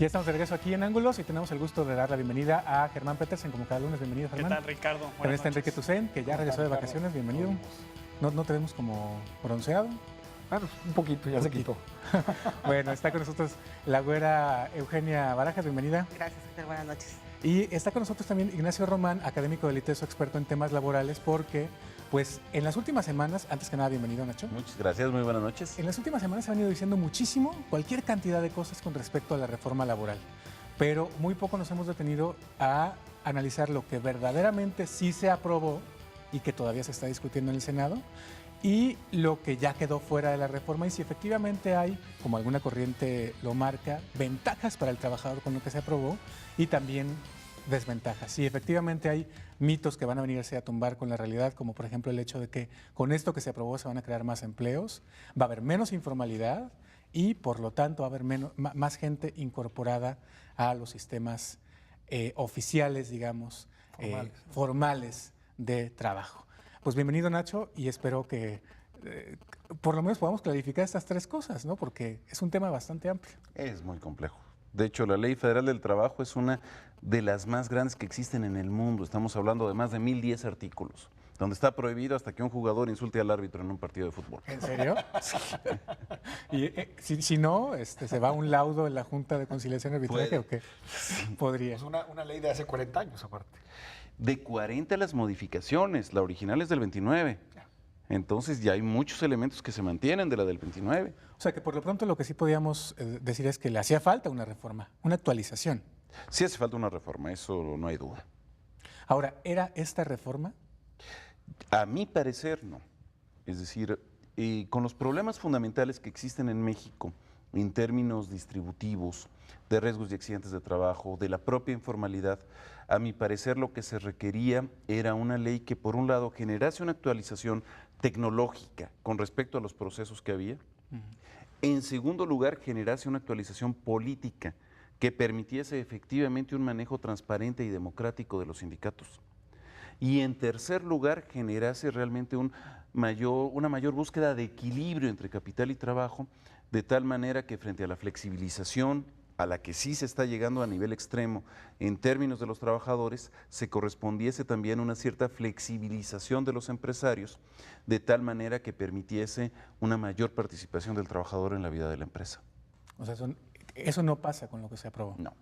Ya estamos de regreso aquí en Ángulos y tenemos el gusto de dar la bienvenida a Germán Petersen, como cada lunes. Bienvenido, Germán. ¿Qué tal, Ricardo? También está Enrique Tucen, que ya regresó de vacaciones. Bienvenido. ¿No te vemos como bronceado? Bueno, un poquito, ya se quitó. Bueno, está con nosotros la güera Eugenia Barajas. Bienvenida. Gracias, Ángel. Buenas noches. Y está con nosotros también Ignacio Román, académico del ITESO, experto en temas laborales, porque pues en las últimas semanas, antes que nada, bienvenido, Nacho. Muchas gracias, muy buenas noches. En las últimas semanas se han ido diciendo muchísimo, cualquier cantidad de cosas con respecto a la reforma laboral, pero muy poco nos hemos detenido a analizar lo que verdaderamente sí se aprobó y que todavía se está discutiendo en el Senado, y lo que ya quedó fuera de la reforma, y si efectivamente hay, como alguna corriente lo marca, ventajas para el trabajador con lo que se aprobó y también desventajas. Si efectivamente hay mitos que van a venirse a tumbar con la realidad, como por ejemplo el hecho de que con esto que se aprobó se van a crear más empleos, va a haber menos informalidad y por lo tanto va a haber más gente incorporada a los sistemas oficiales, digamos, formales de trabajo. Pues bienvenido, Nacho, y espero que por lo menos podamos clarificar estas tres cosas, ¿no? Porque es un tema bastante amplio. Es muy complejo. De hecho, la Ley Federal del Trabajo es una de las más grandes que existen en el mundo. Estamos hablando de más de 1010 artículos, donde está prohibido hasta que un jugador insulte al árbitro en un partido de fútbol. ¿En serio? Sí. Y si no, se va a un laudo en la Junta de Conciliación y Arbitraje, ¿o qué? Podría. Es una ley de hace 40 años, aparte. De 40 las modificaciones, la original es del 29. Entonces ya hay muchos elementos que se mantienen de la del 29. O sea que por lo pronto lo que sí podíamos decir es que le hacía falta una reforma, una actualización. Sí hace falta una reforma, eso no hay duda. Ahora, ¿era esta reforma? A mi parecer, no. Es decir, con los problemas fundamentales que existen en México en términos distributivos, de riesgos y accidentes de trabajo, de la propia informalidad, a mi parecer lo que se requería era una ley que por un lado generase una actualización tecnológica con respecto a los procesos que había. En segundo lugar, generase una actualización política que permitiese efectivamente un manejo transparente y democrático de los sindicatos. Y en tercer lugar, generase realmente una mayor búsqueda de equilibrio entre capital y trabajo, de tal manera que frente a la flexibilización a la que sí se está llegando a nivel extremo en términos de los trabajadores, se correspondiese también una cierta flexibilización de los empresarios, de tal manera que permitiese una mayor participación del trabajador en la vida de la empresa. O sea, eso no pasa con lo que se aprobó. No.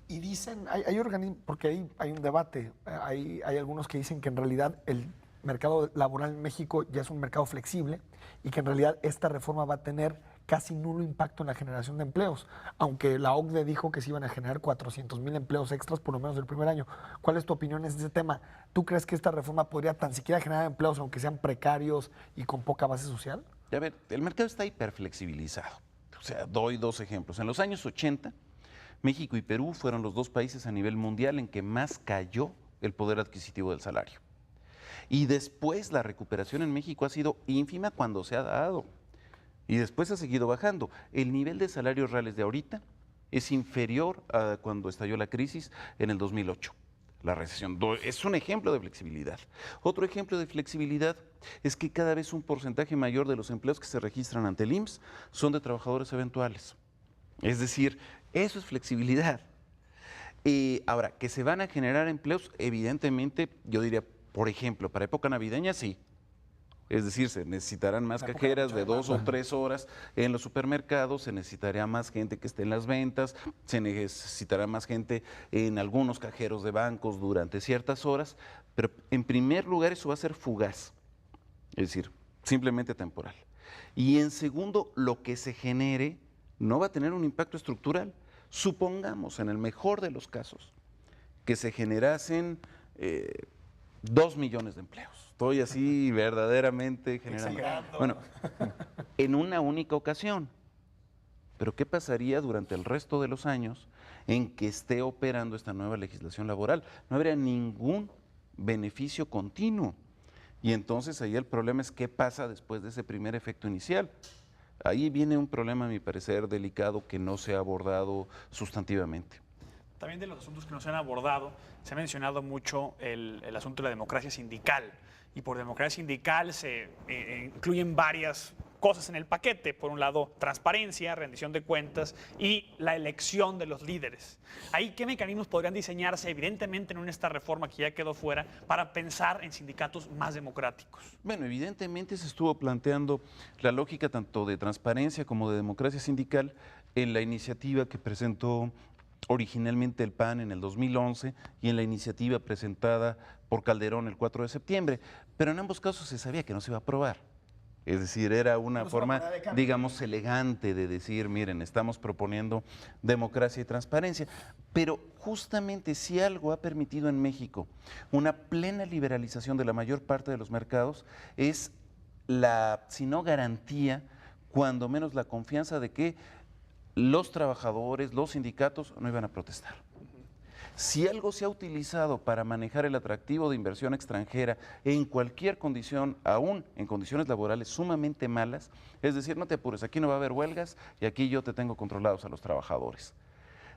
Y dicen, hay organismos, porque hay un debate, hay algunos que dicen que en realidad el mercado laboral en México ya es un mercado flexible y que en realidad esta reforma va a tener casi nulo impacto en la generación de empleos, aunque la OCDE dijo que se iban a generar 400,000 empleos extras por lo menos el primer año. ¿Cuál es tu opinión en ese tema? ¿Tú crees que esta reforma podría tan siquiera generar empleos aunque sean precarios y con poca base social? A ver, el mercado está hiperflexibilizado. O sea, doy dos ejemplos. En los años 80, México y Perú fueron los dos países a nivel mundial en que más cayó el poder adquisitivo del salario. Y después la recuperación en México ha sido ínfima cuando se ha dado. Y después ha seguido bajando. El nivel de salarios reales de ahorita es inferior a cuando estalló la crisis en el 2008. La recesión es un ejemplo de flexibilidad. Otro ejemplo de flexibilidad es que cada vez un porcentaje mayor de los empleos que se registran ante el IMSS son de trabajadores eventuales. Es decir, eso es flexibilidad. Ahora, que se van a generar empleos, evidentemente, yo diría, por ejemplo, para época navideña, sí. Es decir, se necesitarán más cajeras de 2 o 3 horas en los supermercados, se necesitaría más gente que esté en las ventas, se necesitará más gente en algunos cajeros de bancos durante ciertas horas, pero en primer lugar eso va a ser fugaz, es decir, simplemente temporal. Y en segundo, lo que se genere no va a tener un impacto estructural. Supongamos, en el mejor de los casos, que se generasen 2 millones de empleos. Estoy así verdaderamente generando. Bueno, en una única ocasión. Pero ¿qué pasaría durante el resto de los años en que esté operando esta nueva legislación laboral? No habría ningún beneficio continuo. Y entonces ahí el problema es qué pasa después de ese primer efecto inicial. Ahí viene un problema, a mi parecer, delicado que no se ha abordado sustantivamente. También de los asuntos que no se han abordado, se ha mencionado mucho el asunto de la democracia sindical. Y por democracia sindical se incluyen varias cosas en el paquete. Por un lado, transparencia, rendición de cuentas y la elección de los líderes. Ahí, ¿qué mecanismos podrían diseñarse, evidentemente, en esta reforma que ya quedó fuera, para pensar en sindicatos más democráticos? Bueno, evidentemente se estuvo planteando la lógica tanto de transparencia como de democracia sindical en la iniciativa que presentó originalmente el PAN en el 2011 y en la iniciativa presentada por Calderón el 4 de septiembre, pero en ambos casos se sabía que no se iba a aprobar. Es decir, era una forma, digamos, elegante de decir, miren, estamos proponiendo democracia y transparencia, pero justamente si algo ha permitido en México una plena liberalización de la mayor parte de los mercados, es la, si no garantía, cuando menos la confianza de que los trabajadores, los sindicatos no iban a protestar. Si algo se ha utilizado para manejar el atractivo de inversión extranjera en cualquier condición, aún en condiciones laborales sumamente malas, es decir, no te apures, aquí no va a haber huelgas y aquí yo te tengo controlados a los trabajadores.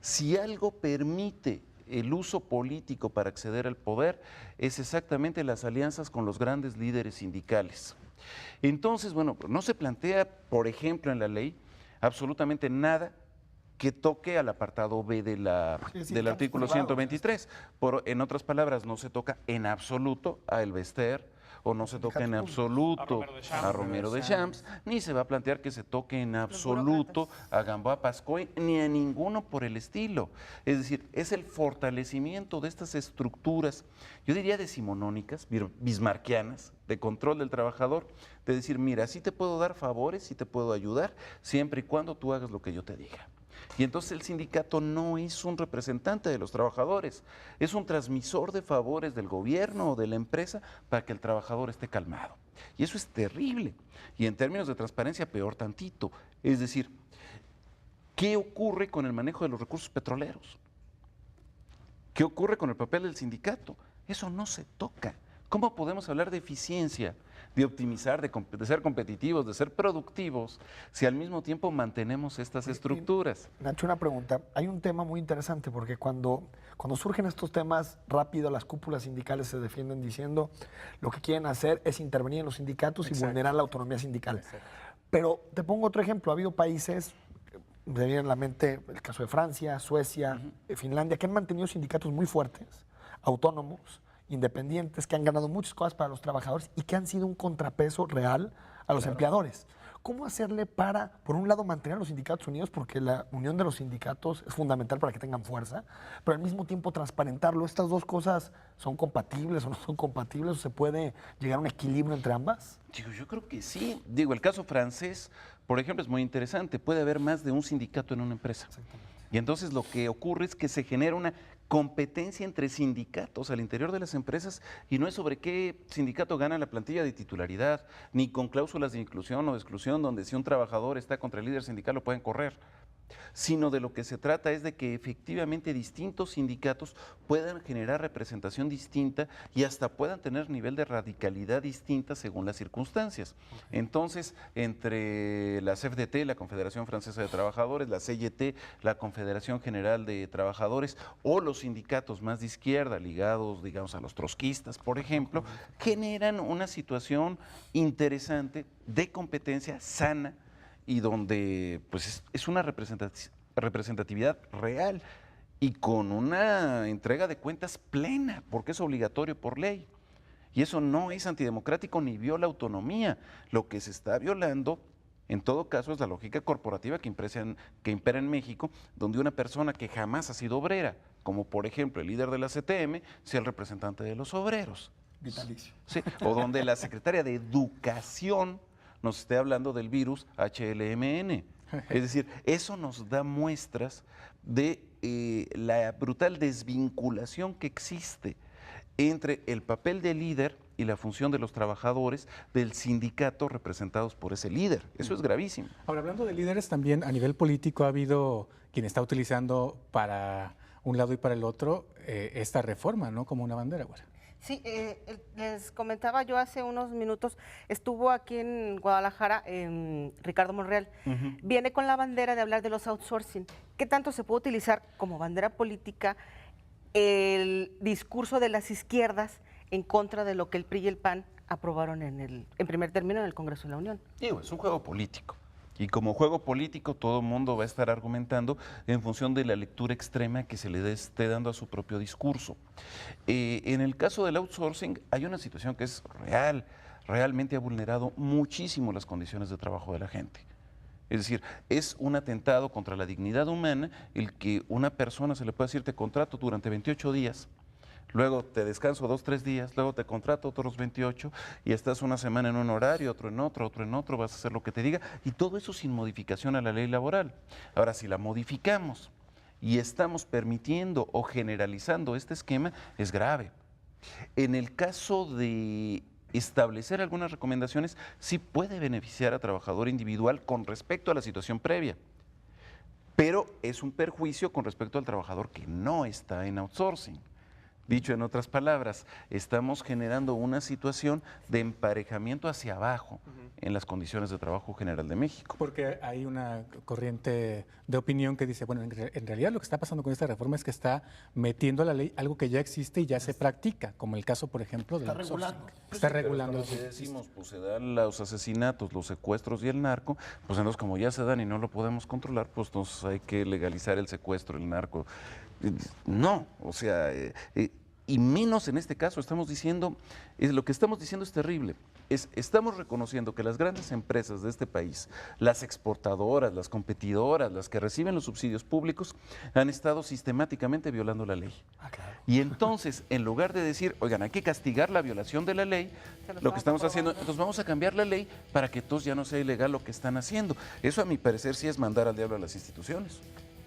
Si algo permite el uso político para acceder al poder, es exactamente las alianzas con los grandes líderes sindicales. Entonces, bueno, no se plantea, por ejemplo, en la ley, absolutamente nada que toque al apartado B de del artículo 123. En otras palabras, no se toca en absoluto a Elvester o no se toca en absoluto a Romero de Champs, ni se va a plantear que se toque en absoluto a Gamboa Pascoe, ni a ninguno por el estilo. Es decir, es el fortalecimiento de estas estructuras, yo diría decimonónicas, bismarquianas, de control del trabajador, de decir, mira, sí te puedo dar favores, sí te puedo ayudar, siempre y cuando tú hagas lo que yo te diga. Y entonces el sindicato no es un representante de los trabajadores, es un transmisor de favores del gobierno o de la empresa para que el trabajador esté calmado. Y eso es terrible. Y en términos de transparencia, peor tantito. Es decir, ¿qué ocurre con el manejo de los recursos petroleros? ¿Qué ocurre con el papel del sindicato? Eso no se toca. ¿Cómo podemos hablar de eficiencia, de optimizar, de ser competitivos, de ser productivos, si al mismo tiempo mantenemos estas estructuras? Nacho, una pregunta. Hay un tema muy interesante porque cuando surgen estos temas, rápido las cúpulas sindicales se defienden diciendo lo que quieren hacer es intervenir en los sindicatos y vulnerar la autonomía sindical. Pero te pongo otro ejemplo. Ha habido países, me viene a la mente el caso de Francia, Suecia, Finlandia, que han mantenido sindicatos muy fuertes, autónomos, independientes, que han ganado muchas cosas para los trabajadores y que han sido un contrapeso real a los empleadores. ¿Cómo hacerle para, por un lado, mantener a los sindicatos unidos, porque la unión de los sindicatos es fundamental para que tengan fuerza, pero al mismo tiempo transparentarlo? ¿Estas dos cosas son compatibles o no son compatibles? ¿O se puede llegar a un equilibrio entre ambas? Yo creo que sí. El caso francés, por ejemplo, es muy interesante. Puede haber más de un sindicato en una empresa. Y entonces lo que ocurre es que se genera una competencia entre sindicatos al interior de las empresas y no es sobre qué sindicato gana la plantilla de titularidad, ni con cláusulas de inclusión o de exclusión donde si un trabajador está contra el líder sindical lo pueden correr, sino de lo que se trata es de que efectivamente distintos sindicatos puedan generar representación distinta y hasta puedan tener nivel de radicalidad distinta según las circunstancias. Entonces, entre la CFDT, la Confederación Francesa de Trabajadores, la CGT, la Confederación General de Trabajadores, o los sindicatos más de izquierda, ligados, digamos, a los trotskistas, por ejemplo, generan una situación interesante de competencia sana, y donde pues es una representatividad real y con una entrega de cuentas plena, porque es obligatorio por ley. Y eso no es antidemocrático ni viola autonomía. Lo que se está violando, en todo caso, es la lógica corporativa que impera en México, donde una persona que jamás ha sido obrera, como por ejemplo el líder de la CTM, sea el representante de los obreros. Vitalicio. Sí, o donde la secretaria de Educación nos esté hablando del virus HLMN. Es decir, eso nos da muestras de la brutal desvinculación que existe entre el papel del líder y la función de los trabajadores del sindicato representados por ese líder. Eso es gravísimo. Ahora, hablando de líderes, también a nivel político ha habido quien está utilizando para un lado y para el otro esta reforma, ¿no? Como una bandera, güey. Sí, les comentaba yo hace unos minutos, estuvo aquí en Guadalajara Ricardo Monreal. Viene con la bandera de hablar de los outsourcing. ¿Qué tanto se puede utilizar como bandera política el discurso de las izquierdas en contra de lo que el PRI y el PAN aprobaron en primer término en el Congreso de la Unión. Digo, es un juego político. Y como juego político, todo el mundo va a estar argumentando en función de la lectura extrema que se le esté dando a su propio discurso. En el caso del outsourcing, hay una situación que es real, realmente ha vulnerado muchísimo las condiciones de trabajo de la gente. Es decir, es un atentado contra la dignidad humana el que una persona se le puede decir te contrato durante 28 días, luego te descanso 2, 3 días, luego te contrato otros 28 y estás una semana en un horario, otro en otro, vas a hacer lo que te diga y todo eso sin modificación a la ley laboral. Ahora, si la modificamos y estamos permitiendo o generalizando este esquema, es grave. En el caso de establecer algunas recomendaciones, sí puede beneficiar a trabajador individual con respecto a la situación previa, pero es un perjuicio con respecto al trabajador que no está en outsourcing. Dicho en otras palabras, estamos generando una situación de emparejamiento hacia abajo en las condiciones de trabajo general de México. Porque hay una corriente de opinión que dice, bueno, en realidad lo que está pasando con esta reforma es que está metiendo a la ley algo que ya existe y ya se practica, como el caso, por ejemplo, del outsourcing. Está regulando. Si decimos, pues se dan los asesinatos, los secuestros y el narco, pues entonces como ya se dan y no lo podemos controlar, pues entonces hay que legalizar el secuestro, el narco. No, o sea, y menos en este caso estamos diciendo, lo que estamos diciendo es terrible, estamos reconociendo que las grandes empresas de este país, las exportadoras, las competidoras, las que reciben los subsidios públicos, han estado sistemáticamente violando la ley. Y entonces, en lugar de decir, oigan, hay que castigar la violación de la ley, lo que estamos haciendo, entonces vamos a cambiar la ley para que entonces ya no sea ilegal lo que están haciendo. Eso a mi parecer sí es mandar al diablo a las instituciones.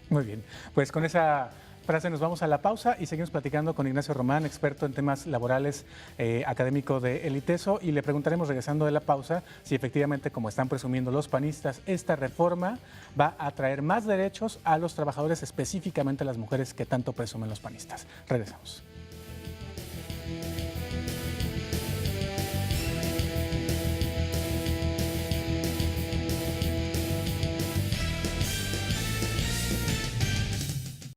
Muy bien, pues con esa frase nos vamos a la pausa y seguimos platicando con Ignacio Román, experto en temas laborales, académico de El ITESO, y le preguntaremos, regresando de la pausa, si efectivamente, como están presumiendo los panistas, esta reforma va a traer más derechos a los trabajadores, específicamente a las mujeres que tanto presumen los panistas. Regresamos.